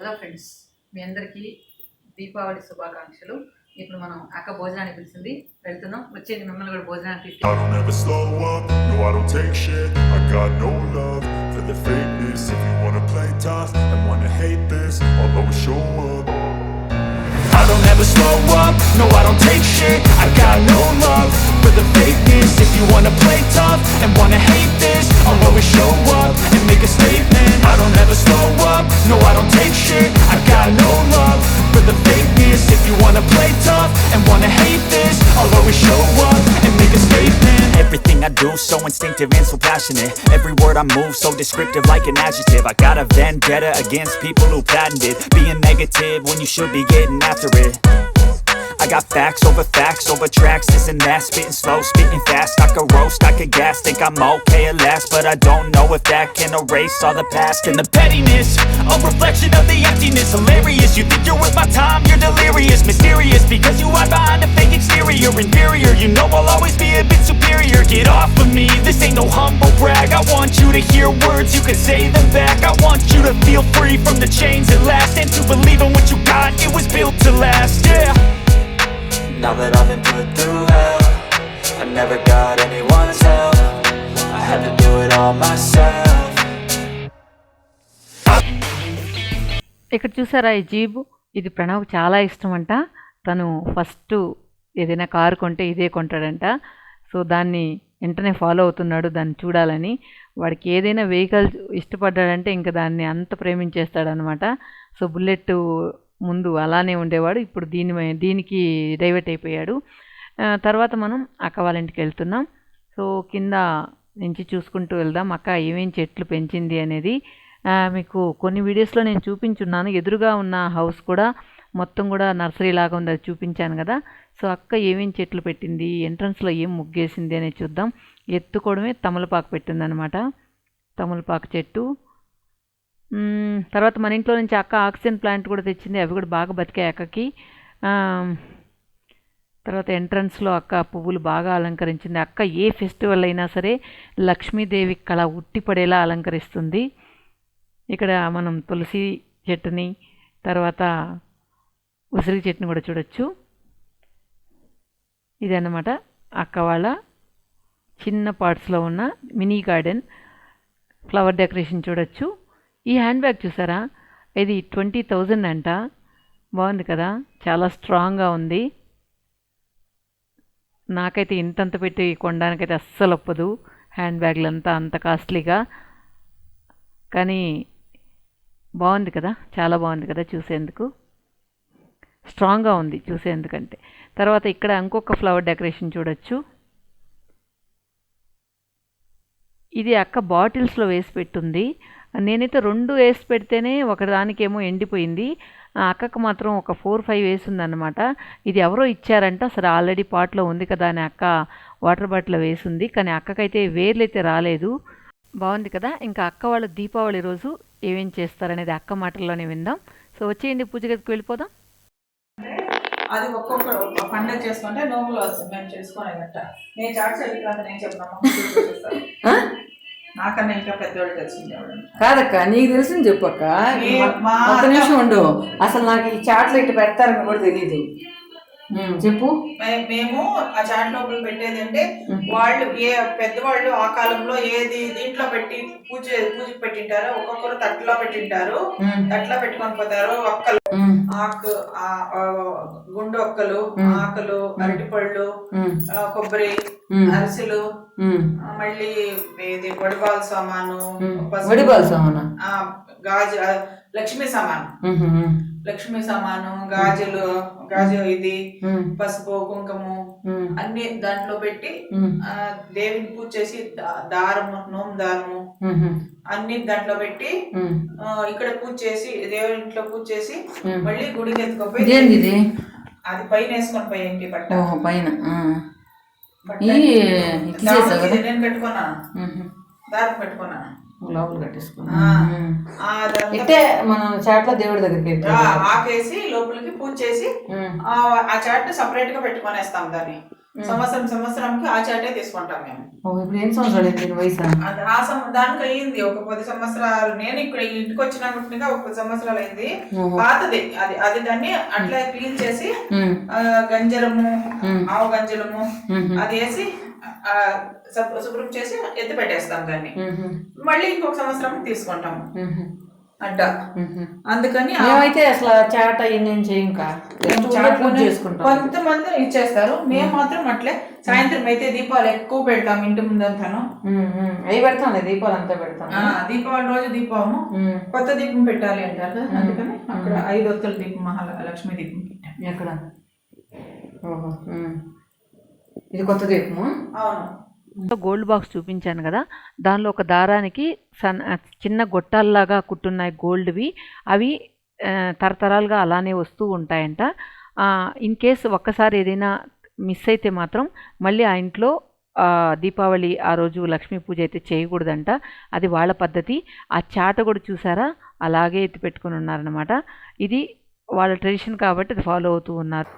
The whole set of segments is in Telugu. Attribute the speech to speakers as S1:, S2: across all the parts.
S1: హలో ఫ్రెండ్స్, మీ అందరికీ దీపావళి శుభాకాంక్షలు. ఇప్పుడు మనం అక్క భోజనానికి పిలిచింది, వెళ్తున్నాం. వచ్చేది మిమ్మల్ని కూడా భోజనానికి తీసుకెళ్తాం.
S2: I don't ever slow up, no I don't take shit. I got no love for the fakeness. If you wanna play tough and wanna hate this, I'll always show up. I don't ever slow up, no I don't take shit. I got no love for the fakeness. If you wanna play tough and wanna hate this, I'll always show up and make a statement. I don't ever slow up, no I don't take shit. I got no love for the fakeness. If you wanna play tough and wanna hate this, I'll always show up and make a statement. Everything I do so instinctive and so passionate. Every word I move so descriptive like an adjective. I got a vendetta against people who patented being negative when you should be getting after it. I got facts over tracks, this and that. Spitting slow, spitting fast. I could roast, I could gas. Think I'm okay at last, but I don't know if that can erase all the past. And the pettiness, a reflection of the emptiness. Hilarious, you think you're worth my time, you're delirious. Mysterious, because you hide behind a fake exterior. Inferior, you know I'll always be a bit superior. Get off of me, this ain't no humble brag. I want you to hear words, you can say them back. I want you to feel free from the chains at last, and to believe in what you got, it was built to last, yeah. Now that I've been put through hell, I never got anyone's help. I had to do it all myself.
S1: ఇక్కడ చూసారా ఈ జీబు, ఇది ప్రణవ్కి చాలా ఇష్టం అంట. తను ఫస్ట్ ఏదైనా కారు కొంటే ఇదే కొంటాడంట. సో దాన్ని వెంటనే ఫాలో అవుతున్నాడు, దాన్ని చూడాలని. వాడికి ఏదైనా వెహికల్ ఇష్టపడ్డాడంటే ఇంకా దాన్ని అంత ప్రేమించేస్తాడనమాట. సో బుల్లెట్ ముందు అలానే ఉండేవాడు, ఇప్పుడు దీనికి డైవర్ట్ అయిపోయాడు. తర్వాత మనం అక్క వాళ్ళ ఇంటికి వెళ్తున్నాం. సో కింద నుంచి చూసుకుంటూ వెళ్దాం అక్క ఏమేం చెట్లు పెంచింది అనేది. మీకు కొన్ని వీడియోస్లో నేను చూపించున్నాను. ఎదురుగా ఉన్న హౌస్ కూడా మొత్తం కూడా నర్సరీ లాగా ఉంది, అది చూపించాను కదా. సో అక్క ఏమేం చెట్లు పెట్టింది, ఎంట్రన్స్లో ఏం ముగ్గేసింది అనేది చూద్దాం. ఎత్తుకోవడమే తమలపాకు పెట్టిందనమాట, తమలపాకు చెట్టు. తర్వాత మన ఇంట్లో నుంచి అక్క ఆక్సిజన్ ప్లాంట్ కూడా తెచ్చింది, అవి కూడా బాగా బతికాయి అక్కకి. తర్వాత ఎంట్రన్స్లో అక్క పువ్వులు బాగా అలంకరించింది. అక్క ఏ ఫెస్టివల్ అయినా సరే లక్ష్మీదేవి కళ ఉట్టిపడేలా అలంకరిస్తుంది. ఇక్కడ మనం తులసి చెట్టుని, తర్వాత ఉసిరి చెట్టుని కూడా చూడొచ్చు. ఇదన్నమాట అక్క వాళ్ళ చిన్న పార్ట్స్లో ఉన్న మినీ గార్డెన్. ఫ్లవర్ డెకరేషన్ చూడొచ్చు. ఈ హ్యాండ్ బ్యాగ్ చూసారా, ఇది 20,000 అంట. బాగుంది కదా, చాలా స్ట్రాంగ్గా ఉంది. నాకైతే ఇంతంత పెట్టి కొనడానికైతే అస్సలు ఒప్పదు హ్యాండ్ బ్యాగ్లంతా అంత కాస్ట్లీగా. కానీ బాగుంది కదా, చాలా బాగుంది కదా చూసేందుకు, స్ట్రాంగ్గా ఉంది చూసేందుకంటే. తర్వాత ఇక్కడ ఇంకొక ఫ్లవర్ డెకరేషన్ చూడొచ్చు. ఇది అక్క బాటిల్స్లో వేసి పెట్టుంది. నేనైతే 2 వేసి పెడితేనే ఒకదానికేమో ఎండిపోయింది, అక్కకు మాత్రం ఒక 4-5 వేసిందనమాట. ఇది ఎవరో ఇచ్చారంట, సరే ఆల్రెడీ పాట్లో ఉంది కదా అని అక్క వాటర్ బాటిల్ వేసింది. కానీ అక్కకైతే వేర్లు అయితే రాలేదు. బాగుంది కదా. ఇంకా అక్క వాళ్ళు దీపావళి రోజు ఏమేం చేస్తారనేది అక్క మాటల్లోనే విందాం. సో వచ్చేయండి, పూజ గదికి వెళ్ళిపోదాం.
S3: అది ఒక్కొక్క పండుగ చేసుకుంటే నోములు వస్తుంది, మేము చేసుకునేదట. నేను చాట్ చదివితే నేను చెప్పినా నాకన్నా ఇంకా పెద్దవాళ్ళు తెలిసింది.
S4: కాదక్క, నీకు తెలిసింది చెప్పక్క. ఒక్క నిమిషం ఉండు, అసలు నాకు ఈ చాట్లు ఇట్లా పెడతారని కూడా తెలియదు. చెప్పు.
S3: మేము ఆ చాట్ లోపల పెట్టేది అంటే వాళ్ళు పెద్దవాళ్ళు ఆ కాలంలో ఏది దీంట్లో పెట్టి పూజకి పెట్టింటారో ఒక్కొక్కరు తట్లో పెట్టింటారు, తట్లో పెట్టుకొని పోతారు. ఒక్కలు ఆకు, గుండు ఒక్కలు, ఆకులు, అరటిపళ్ళు, కొబ్బరి, అరిసెలు, మళ్ళీ ఇది వడిబాల సామాను, గాజు, లక్ష్మీ సామాను, గాజు ఇది పసుపు, కుంకుమ అన్ని దాంట్లో పెట్టి దేవిని పూజ చేసి దారము, నోము దారము అన్ని దాంట్లో పెట్టి ఇక్కడ పూజ చేసి దేవుని ఇంట్లో పూజ చేసి మళ్ళీ గుడికి ఎత్తుకోపోయి అది పైన వేసుకొని పోయి ఇంటి పట్ట పైన నేను పెట్టుకున్నా, దారం పెట్టుకున్నా,
S4: లోపల కట్టేసుకున్నా. మనం చాట్లో దేవుడి దగ్గరికి
S3: ఆకేసి లోపలికి పూజ చేసి ఆ చాట్ సపరేట్ గా పెట్టుకునేస్తాం దాన్ని. సంవత్సరంకి ఆ చాటే తీసుకుంటాం మేము.
S4: ఇప్పుడు ఎన్ని సంవత్సరాలు అయింది వయసు?
S3: అది దానికి అయ్యింది ఒక 10 సంవత్సరాలు. నేను ఇక్కడ ఇంటికి వచ్చినట్టుగా ఒక 10 సంవత్సరాలు అయింది. పాతది అది అది దాన్ని అట్లా క్లీన్ చేసి గంజలము, ఆవు గంజలము అది వేసి శుభ్రం చేసి ఎత్తి పెట్టేస్తాం దాన్ని. మళ్ళీ ఇంకొక సంవత్సరం తీసుకుంటాము అడ్డ. అందుకని
S4: మేమైతే అసలు చాట ఏం చేయం,
S3: కొంతమంది ఇచ్చేస్తారు. మేము మాత్రం అట్లే సాయంత్రం అయితే దీపాలు ఎక్కువ పెడతాం ఇంటి ముందంతాను.
S4: అవి పెడతాం, దీపాలు అంతా పెడతాం.
S3: దీపావళి రోజు దీపము కొత్త దీపం పెట్టాలి అంటారు. అందుకని అక్కడ 5 ఒత్తుల దీపం, మహాలక్ష్మి దీపం పెట్టాం.
S4: ఎక్కడ? ఓహో, ఇది కొత్త దీపము.
S3: అవును.
S1: గోల్డ్ బాక్స్ చూపించాను కదా, దానిలో ఒక దారానికి చిన్న గొట్టాల్లాగా కుట్టున్నాయి గోల్డ్వి. అవి తరతరాలుగా అలానే వస్తూ ఉంటాయంట. ఇన్ కేస్ ఒక్కసారి ఏదైనా మిస్ అయితే మాత్రం మళ్ళీ ఆ ఇంట్లో దీపావళి ఆ రోజు లక్ష్మీ పూజ అయితే చేయకూడదంట. అది వాళ్ళ పద్ధతి. ఆ చాట కూడా చూసారా అలాగే ఎత్తి పెట్టుకుని ఉన్నారనమాట. ఇది వాళ్ళ ట్రెడిషన్ కాబట్టి అది ఫాలో అవుతూ ఉన్నారు.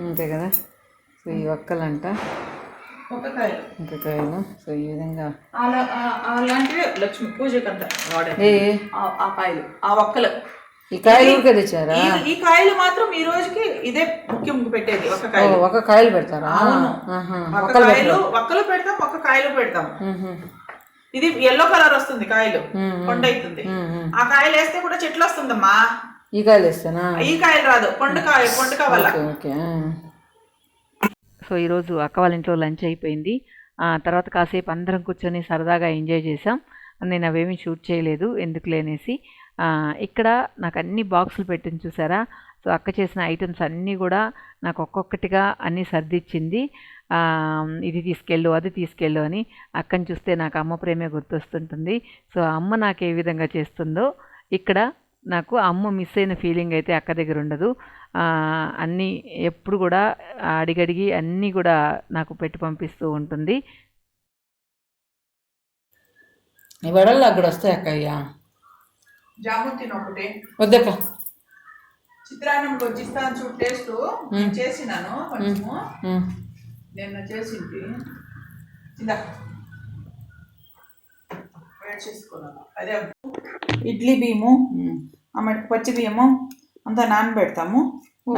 S4: అంతే కదా. సో ఈ ఒక్కలంట ఒక్కకాయలు. సో ఈ విధంగా
S3: అలాంటివి లక్ష్మి పూజకంతా వాడే ఆ కాయలు, ఆ ఒక్కలు.
S4: ఈ కాయలు ఊరికే తెచ్చారా?
S3: ఈ కాయలు మాత్రం ఈ రోజుకి ఇదే ముఖ్యం పెట్టేది.
S4: ఒక కాయలు పెడతారా?
S3: ఒక్కలు పెడతాం, ఒక్క కాయలు పెడతాం. ఇది ఎల్లో కలర్ వస్తుంది కాయలు, కొండ అవుతుంది. ఆ కాయలు వేస్తే కూడా చెట్లు వస్తుందమ్మా.
S4: ఈ కాయలు వేస్తేనా?
S3: ఈ కాయలు రాదు, పండు కావాల.
S1: సో ఈరోజు అక్క వాళ్ళ ఇంట్లో లంచ్ అయిపోయింది. తర్వాత కాసేపు అందరం కూర్చొని సరదాగా ఎంజాయ్ చేసాం. నేను అవేమీ షూట్ చేయలేదు ఎందుకులే అనేసి. ఇక్కడ నాకు అన్ని బాక్సులు పెట్టింది చూసారా. సో అక్క చేసిన ఐటమ్స్ అన్నీ కూడా నాకు ఒక్కొక్కటిగా అన్నీ సర్దిచ్చింది. ఇది తీసుకెళ్ళు, అది తీసుకెళ్ళు అని. అక్కని చూస్తే నాకు అమ్మ ప్రేమే గుర్తొస్తుంటుంది. సో అమ్మ నాకు ఏ విధంగా చేస్తుందో ఇక్కడ నాకు అమ్మ మిస్ అయిన ఫీలింగ్ అయితే అక్క దగ్గర ఉండదు. అన్నీ ఎప్పుడు కూడా అడిగడిగి అన్నీ కూడా నాకు పెట్టి పంపిస్తూ ఉంటుంది.
S4: వడలు అక్కడ వస్తాయి అక్కయ్యా.
S3: జామున్ తిన ఒకటి
S4: వద్దక్క.
S3: చిత్రాన్నం గొజ్జిస్తాను చూడు. టేస్ట్ చేసినాను కొంచెము, నిన్న చేసింది. చేసుకున్నాను. అదే ఇడ్లీ బియ్యము, ఆమెకి పచ్చి బియ్యము అంతా నానబెడతాము.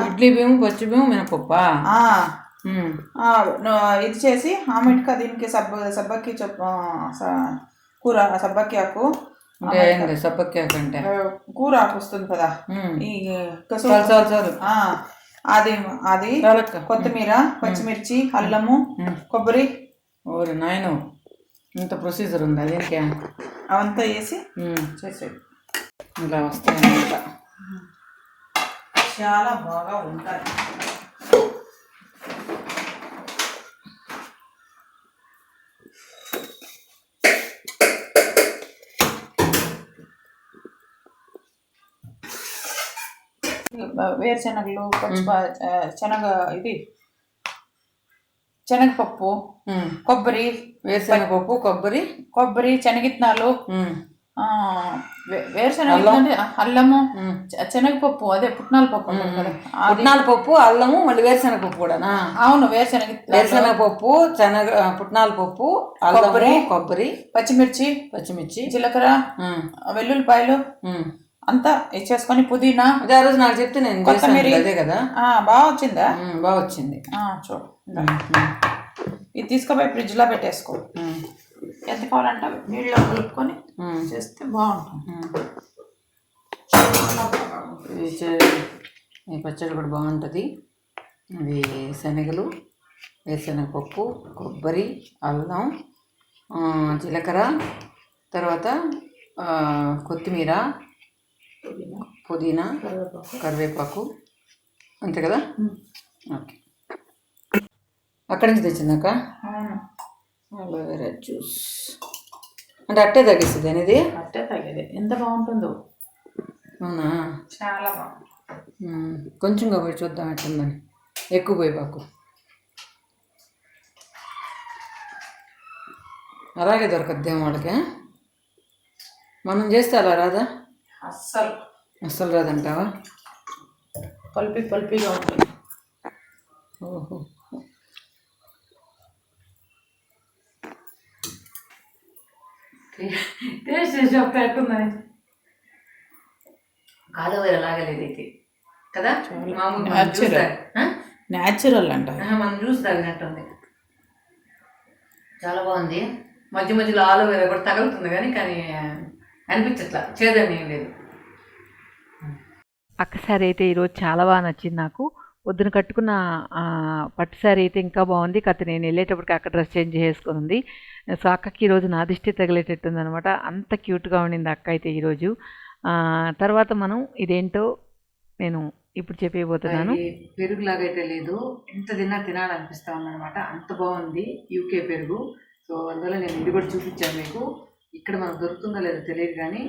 S4: ఇడ్లీ బియ్యము, పచ్చి బియ్యము, మినపప్పు
S3: ఇది చేసి ఆమెకి దీనికి సబ్బక్కి కూర, సబ్బక్కి ఆకు.
S4: సబ్బక్కి ఆకు అంటే
S3: కూర ఆకు వస్తుంది కదా, ఈ అది కొత్తిమీర, పచ్చిమిర్చి, అల్లము, కొబ్బరి.
S4: ఓరి నాయన, ఇంత ప్రొసీజర్ ఉంది అదేంటి?
S3: అవంతా వేసి చేసేది.
S4: ఇలా వస్తాయన్నమాట.
S3: చాలా బాగా ఉంటాయి. వేరుశనగలు, శనగపప్పు, కొబ్బరి,
S4: వేరుశనగపప్పు, కొబ్బరి,
S3: శనగిత్తనాలు, వేరుశనగ, అల్లము, శనగపప్పు, అదే పుట్నాల పప్పు.
S4: పుట్నాల పప్పు, అల్లము, మళ్ళీ వేరుశనగపప్పు కూడానా?
S3: అవును,
S4: వేరుశనగపప్పు, పుట్నాల పప్పు, కొబ్బరి, పచ్చిమిర్చి,
S3: జీలకర్ర, వెల్లుల్లిపాయలు అంతా ఇచ్చేసుకొని, పుదీనా.
S4: ఆ రోజు నాకు చెప్తే నేను కొత్తిమీర. అదే కదా,
S3: బాగా వచ్చిందా?
S4: బాగా వచ్చింది.
S3: చూడు, ఇది తీసుకుపోయి ఫ్రిడ్జ్ లో పెట్టేసుకో. ఎంత కావాలంటే నీళ్ళలో కలుపుకొని చేస్తే బాగుంటుంది.
S4: ఈ పచ్చడి కూడా బాగుంటుంది. అవి శనగలు, వేరుశనగపప్పు, కొబ్బరి, అల్లం, జీలకర్ర, తర్వాత కొత్తిమీర, పుదీనా, కరివేపాకు, అంతే కదా. ఓకే, అక్కడి నుంచి తెచ్చిందాక అలోవెరా జ్యూస్ అంటే అట్టే తగ్గిస్తుంది అనేది.
S3: అట్టే తగ్గేది. ఎంత బాగుంటుందో.
S4: అవునా?
S3: చాలా బాగుంది.
S4: కొంచెంగా పోయి చూద్దాం ఎట్లుందని. ఎక్కువ పోయి పాకు. అలాగే దొరకద్దేమో వాళ్ళకి. మనం చేస్తే అలా రాదా?
S3: అస్సలు
S4: రాదంటావా?
S3: పల్పీగా ఉంటుంది.
S4: ఓహో. టేస్ట్ చేసి చెప్తా ఎట్లుందని. కాలువ లాగలేదైతే కదా, మామూలు మనం జ్యూస్
S3: న్యాచురల్ అంట.
S4: మనం జ్యూస్ తాగినట్టుంది. చాలా బాగుంది. మధ్య మధ్యలో ఆలోవేరా కూడా తగులుతుంది కానీ అనిపించట్లా, చేదని ఏం లేదు.
S1: అక్క శారీ అయితే ఈరోజు చాలా బాగా నచ్చింది నాకు. పొద్దున కట్టుకున్న పట్టు శారీ అయితే ఇంకా బాగుంది. నేను వెళ్ళేటప్పటికి అక్క డ్రెస్ చేంజ్ చేసుకొని ఉంది. సో అక్కకి ఈరోజు నా దిష్టి తగిలేటట్టుంది అనమాట. అంత క్యూట్గా ఉండింది అక్క అయితే ఈరోజు. తర్వాత మనం ఇదేంటో నేను ఇప్పుడు చెప్పేయబోతున్నాను.
S4: పెరుగులాగా అయితే లేదు, ఎంత తినాలనిపిస్తా ఉందన్నమాట. అంత బాగుంది యూకే పెరుగు. సో అందువల్ల నేను ఇది కూడా చూపించాను మీకు. ఇక్కడ మనకు దొరుకుతుందో లేదో తెలియదు కానీ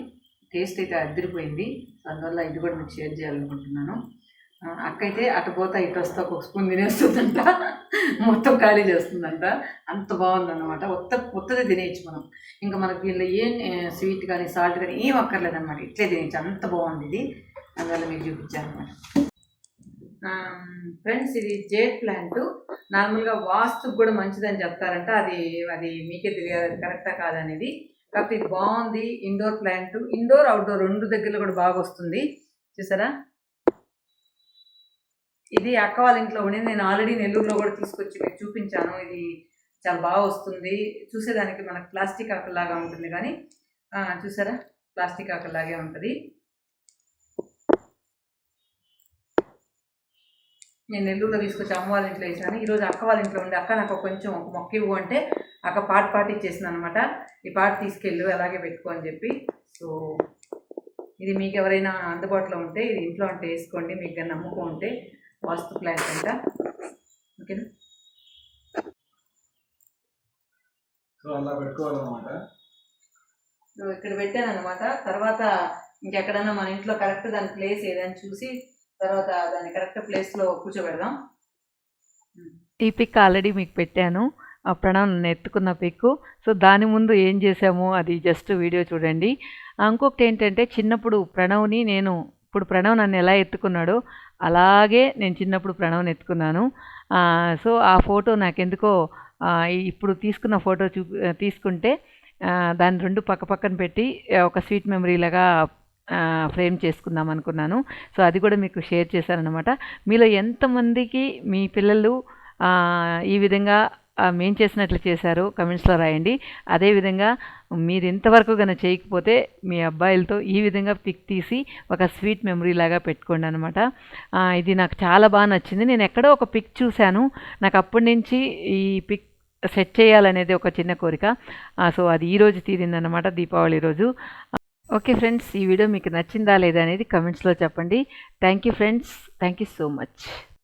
S4: టేస్ట్ అయితే అదిరిపోయింది. సో అందువల్ల ఇది కూడా మీకు షేర్ చేయాలనుకుంటున్నాను. అక్క అయితే అటు పోతా ఇటు వస్తా ఒక స్పూన్ తినేస్తుందంట, మొత్తం ఖాళీ చేస్తుందంట. అంత బాగుందన్నమాట. కొత్తది తినేయచ్చు మనం. ఇంకా మనకి వీళ్ళు ఏం స్వీట్ కానీ సాల్ట్ కానీ ఏం అక్కర్లేదన్నమాట, ఇట్లే తినేయచ్చు. అంత బాగుంది ఇది. అందువల్ల మీకు చూపించాను అనమాట. ఫ్రెండ్స్, ఇది జేడ్ ప్లాంట్. నార్మల్గా వాస్తుకు కూడా మంచిదని చెప్తారంట. అది మీకే తెలియదు కరెక్టా కాదనేది. కాకపోతే ఇది బాగుంది. ఇండోర్ ప్లాంట్, ఇండోర్ అవుట్డోర్ రెండు దగ్గరలో కూడా బాగా వస్తుంది. చూసారా, ఇది అక్క వాళ్ళ ఇంట్లో ఉండింది. నేను ఆల్రెడీ నెల్లూరులో కూడా తీసుకొచ్చి మీకు చూపించాను. ఇది చాలా బాగా వస్తుంది. చూసేదానికి మనకు ప్లాస్టిక్ ఆకులాగా ఉంటుంది కానీ చూసారా, ప్లాస్టిక్ ఆకులాగే ఉంటుంది. నేను నెల్లూరులో తీసుకొచ్చి అమ్మ వాళ్ళ ఇంట్లో వేసాను. ఈరోజు అక్క వాళ్ళ ఇంట్లో ఉండి అక్క నాకు కొంచెం ఒక మొక్క ఇవ్వు అంటే అక్క పాట ఇచ్చేసింది అనమాట. ఈ పాట తీసుకెళ్ళు అలాగే పెట్టుకో అని చెప్పి. సో ఇది మీకు ఎవరైనా అందుబాటులో ఉంటే ఇది ఇంట్లో ఉంటే వేసుకోండి. మీకు నమ్మకం ఉంటే వాస్తు ప్లాంట్ అంట. ఓకేనా,
S5: సో అలా పెట్టుకోవాలన్నమాట.
S4: సో ఇక్కడ పెట్టాను అనమాట. తర్వాత ఇంకెక్కడన్నా మన ఇంట్లో కరెక్ట్ దాని ప్లేస్ ఏదని చూసి తర్వాత దాన్ని కరెక్ట్ ప్లేస్లో కూర్చోబెడదాం.
S1: ఈ పిక్ ఆల్రెడీ మీకు పెట్టాను, ప్రణవ్ నన్ను ఎత్తుకున్న పిక్. సో దాని ముందు ఏం చేసామో అది జస్ట్ వీడియో చూడండి. ఇంకొకటి ఏంటంటే, చిన్నప్పుడు ప్రణవ్ని ఇప్పుడు ప్రణవ్ నన్ను ఎలా ఎత్తుకున్నాడో అలాగే నేను చిన్నప్పుడు ప్రణవ్ని ఎత్తుకున్నాను. సో ఆ ఫోటో నాకెందుకో ఇప్పుడు తీసుకున్న ఫోటో తీసుకుంటే దాన్ని రెండు పక్కన పెట్టి ఒక స్వీట్ మెమరీ లాగా ఫ్రేమ్ చేసుకుందాం అనుకున్నాను. సో అది కూడా మీకు షేర్ చేశానన్నమాట. మీలో ఎంతమందికి మీ పిల్లలు ఈ విధంగా మేం చేసినట్లు చేశారో కమెంట్స్లో రాయండి. అదేవిధంగా మీరు ఇంతవరకు కనుక చేయకపోతే మీ అబ్బాయిలతో ఈ విధంగా పిక్ తీసి ఒక స్వీట్ మెమరీ లాగా పెట్టుకోండి అనమాట. ఇది నాకు చాలా బాగా నచ్చింది. నేను ఎక్కడో ఒక పిక్ చూశాను, నాకు అప్పటి నుంచి ఈ పిక్ సెట్ చేయాలనేది ఒక చిన్న కోరిక. సో అది ఈరోజు తీరిందనమాట, దీపావళి రోజు. ఓకే ఫ్రెండ్స్, ఈ వీడియో మీకు నచ్చిందా లేదా అనేది కమెంట్స్లో చెప్పండి. Thank you friends, thank you so much.